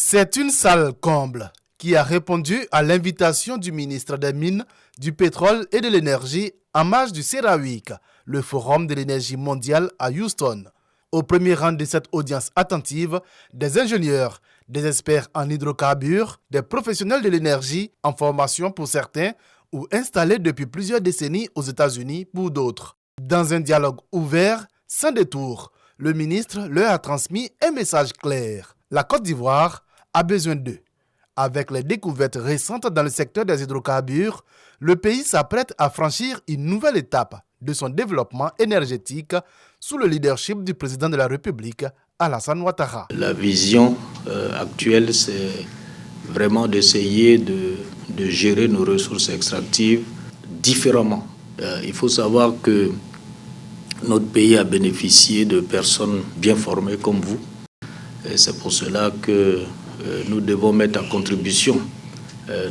C'est une salle comble qui a répondu à l'invitation du ministre des Mines, du Pétrole et de l'Énergie en marge du CERAWeek, le Forum de l'énergie mondiale à Houston. Au premier rang de cette audience attentive, des ingénieurs, des experts en hydrocarbures, des professionnels de l'énergie en formation pour certains ou installés depuis plusieurs décennies aux États-Unis pour d'autres. Dans un dialogue ouvert, sans détour, le ministre leur a transmis un message clair. La Côte d'Ivoire a besoin d'eux. Avec les découvertes récentes dans le secteur des hydrocarbures, le pays s'apprête à franchir une nouvelle étape de son développement énergétique sous le leadership du président de la République, Alassane Ouattara. La vision actuelle, c'est vraiment d'essayer de gérer nos ressources extractives différemment. Il faut savoir que notre pays a bénéficié de personnes bien formées comme vous. Et c'est pour cela que nous devons mettre à contribution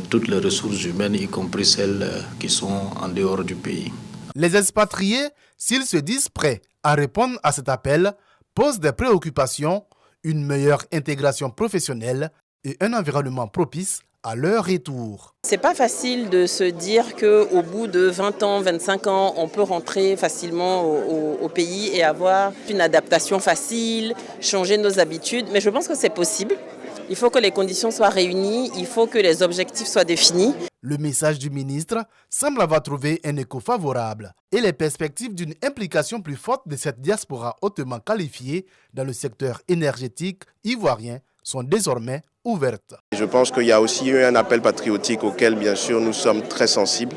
toutes les ressources humaines, y compris celles qui sont en dehors du pays. Les expatriés, s'ils se disent prêts à répondre à cet appel, posent des préoccupations, une meilleure intégration professionnelle et un environnement propice à leur retour. C'est pas facile de se dire qu'au bout de 20 ans, 25 ans, on peut rentrer facilement au pays et avoir une adaptation facile, changer nos habitudes, mais je pense que c'est possible. Il faut que les conditions soient réunies, il faut que les objectifs soient définis. Le message du ministre semble avoir trouvé un écho favorable et les perspectives d'une implication plus forte de cette diaspora hautement qualifiée dans le secteur énergétique ivoirien sont désormais ouvertes. Je pense qu'il y a aussi eu un appel patriotique auquel, bien sûr, nous sommes très sensibles.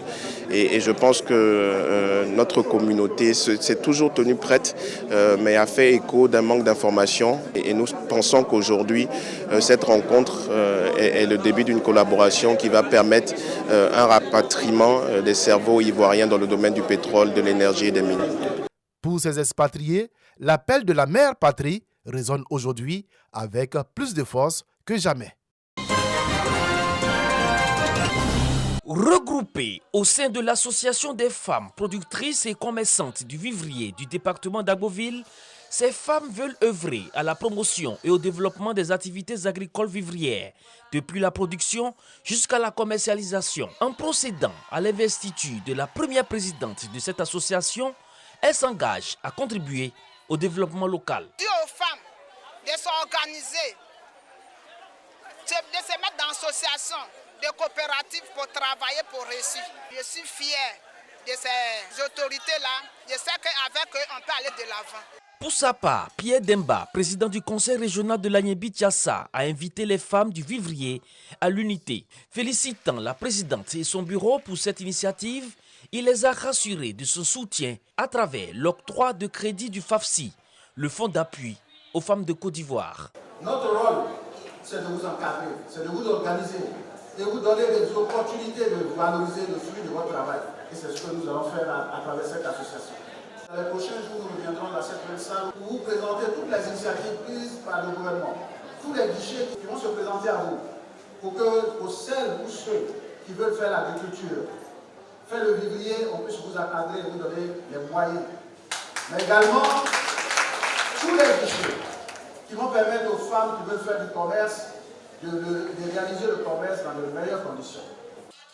Et je pense que notre communauté s'est toujours tenue prête, mais a fait écho d'un manque d'informations. Et nous pensons qu'aujourd'hui, cette rencontre est le début d'une collaboration qui va permettre un rapatriement des cerveaux ivoiriens dans le domaine du pétrole, de l'énergie et des mines. Pour ces expatriés, l'appel de la mère patrie résonne aujourd'hui avec plus de force que jamais. Regroupées au sein de l'Association des femmes productrices et commerçantes du vivrier du département d'Agboville, ces femmes veulent œuvrer à la promotion et au développement des activités agricoles vivrières, depuis la production jusqu'à la commercialisation. En procédant à l'investiture de la première présidente de cette association, elles s'engagent à contribuer au développement local. Dire aux femmes de s'organiser, de se mettre dans l'association, de coopératives pour travailler, pour réussir. Je suis fier de ces autorités-là. Je sais qu'avec eux, on peut aller de l'avant. Pour sa part, Pierre Demba, président du conseil régional de l'Agnébi-Tiassa, a invité les femmes du vivrier à l'unité. Félicitant la présidente et son bureau pour cette initiative, il les a rassurés de son soutien à travers l'octroi de crédit du FAFSI, le fonds d'appui aux femmes de Côte d'Ivoire. Notre rôle, c'est de vous encadrer, c'est de vous organiser et vous donner des opportunités de valoriser le fruit de votre travail. Et c'est ce que nous allons faire à travers cette association. Dans les prochains jours, nous reviendrons dans cette même salle pour vous présenter toutes les initiatives prises par le gouvernement, tous les guichets qui vont se présenter à vous, pour celles ou ceux qui veulent faire l'agriculture, faire le vivrier, on puisse vous encadrer et vous donner les moyens. Mais également, tous les guichets qui vont permettre aux femmes qui veulent faire du commerce de réaliser le commerce dans de meilleures conditions.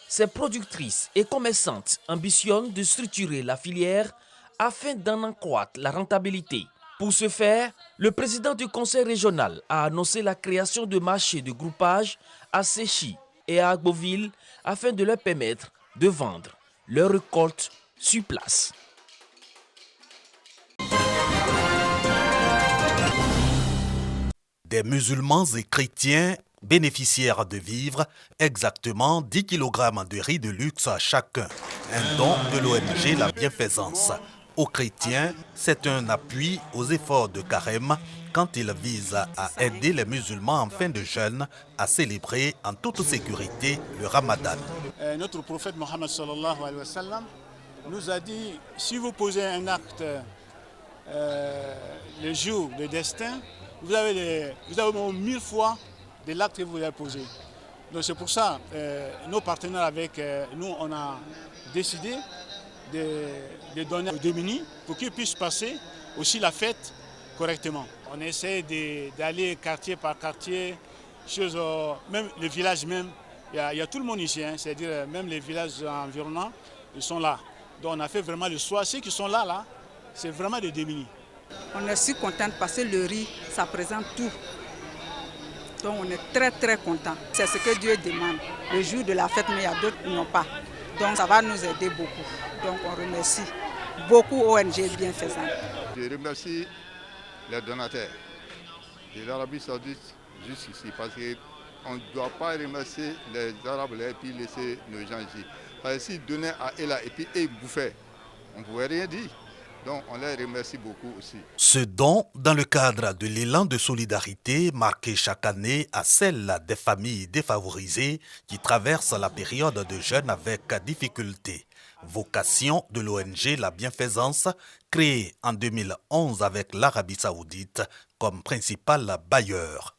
Ces productrices et commerçantes ambitionnent de structurer la filière afin d'en accroître la rentabilité. Pour ce faire, le président du conseil régional a annoncé la création de marchés de groupage à Séchi et à Agboville afin de leur permettre de vendre leurs récoltes sur place. Des musulmans et chrétiens bénéficiaires de vivres exactement 10 kg de riz de luxe à chacun. Un don de l'ONG La Bienfaisance. Aux chrétiens, c'est un appui aux efforts de Carême quand il vise à aider les musulmans en fin de jeûne à célébrer en toute sécurité le Ramadan. Notre prophète Mohammed sallallahu alayhi wa sallam nous a dit, si vous posez un acte le jour de destin, vous avez au moins 1000 fois de l'acte que vous avez posé. Donc c'est pour ça, nos partenaires avec nous, on a décidé de donner aux démunis pour qu'ils puissent passer aussi la fête correctement. On essaie d'aller quartier par quartier, même les villages même, il y a tout le monde ici, hein, c'est-à-dire même les villages environnants, ils sont là. Donc on a fait vraiment le choix. Ceux qui sont là, c'est vraiment des démunis. On est si contents parce que le riz, ça présente tout. Donc on est très très contents. C'est ce que Dieu demande. Le jour de la fête, mais il y a d'autres qui n'ont pas. Donc ça va nous aider beaucoup. Donc on remercie beaucoup ONG bienfaisantes. Je remercie les donateurs de l'Arabie Saoudite jusqu'ici parce qu'on ne doit pas remercier les Arabes et puis laisser nos gens ici. Parce que s'ils donnaient à Ella et puis ils bouffaient, on ne pouvait rien dire. Donc on les remercie beaucoup aussi. Ce don, dans le cadre de l'élan de solidarité marqué chaque année à celle des familles défavorisées qui traversent la période de jeûne avec difficulté. Vocation de l'ONG La Bienfaisance, créée en 2011 avec l'Arabie Saoudite comme principal bailleur.